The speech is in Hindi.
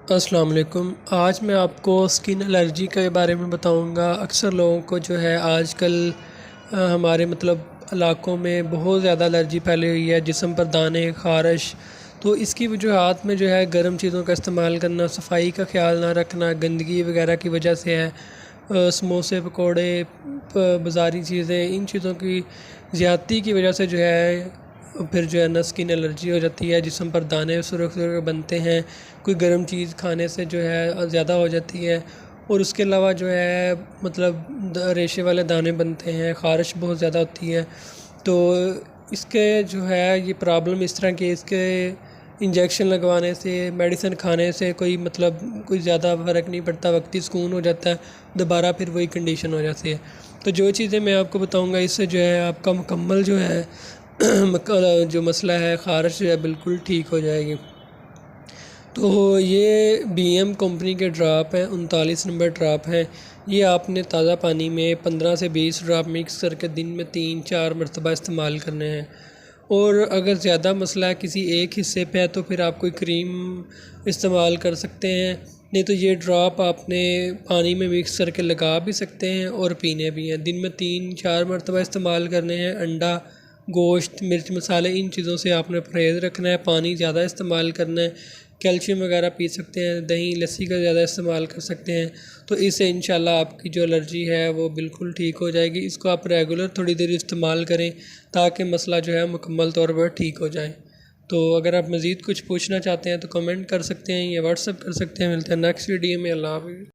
अस्सलाम वालेकुम। आज मैं आपको स्किन एलर्जी के बारे में बताऊंगा। अक्सर लोगों को जो है आजकल हमारे इलाक़ों में बहुत ज़्यादा एलर्जी फैली हुई है, जिस्म पर दाने, ख़ारिश। तो इसकी वजूहात में जो है गर्म चीज़ों का इस्तेमाल करना, सफाई का ख़्याल ना रखना, गंदगी वगैरह की वजह से है। समोसे, पकोड़े, बाज़ारी चीज़ें, इन चीज़ों की ज़्यादती की वजह से जो है फिर जो है ना स्किन एलर्जी हो जाती है, जिस्म पर दाने सुरख सुरख बनते हैं। कोई गर्म चीज़ खाने से जो है ज़्यादा हो जाती है। और उसके अलावा जो है रेशे वाले दाने बनते हैं, ख़ारिश बहुत ज़्यादा होती है। तो इसके जो है ये प्रॉब्लम इस तरह की, इसके इंजेक्शन लगवाने से, मेडिसिन खाने से कोई ज़्यादा फ़र्क नहीं पड़ता, वक्ती सुकून हो जाता है, दोबारा फिर वही कंडीशन हो जाती है। तो जो चीज़ें मैं आपको बताऊंगा, इससे जो है आपका मुकम्मल जो है जो मसला है ख़ारिश जो है बिल्कुल ठीक हो जाएगी। तो ये BM कंपनी के ड्राप हैं, 39 नंबर ड्राप हैं। ये आपने ताज़ा पानी में 15 से 20 ड्राप मिक्स करके दिन में 3-4 मरतबा इस्तेमाल करने हैं। और अगर ज़्यादा मसला है किसी एक हिस्से पे है तो फिर आप कोई क्रीम इस्तेमाल कर सकते हैं, नहीं तो ये ड्रॉप आपने पानी में मिक्स करके लगा भी सकते हैं और पीने भी हैं। दिन में 3-4 मरतबा इस्तेमाल करने हैं। अंडा, गोश्त, मिर्च मसाले, इन चीज़ों से आपने परहेज़ रखना है। पानी ज़्यादा इस्तेमाल करना है। कैल्शियम वगैरह पी सकते हैं, दही लस्सी का ज़्यादा इस्तेमाल कर सकते हैं। तो इससे इंशाल्लाह आपकी जो एलर्जी है वो बिल्कुल ठीक हो जाएगी। इसको आप रेगुलर थोड़ी देर इस्तेमाल करें ताकि मसला जो है मुकम्मल तौर पर ठीक हो जाए। तो अगर आप मज़ीद कुछ पूछना चाहते हैं तो कमेंट कर सकते हैं या व्हाट्सअप कर सकते हैं। मिलते हैं नेक्स्ट वीडियो में। अल्लाह हाफ़िज़।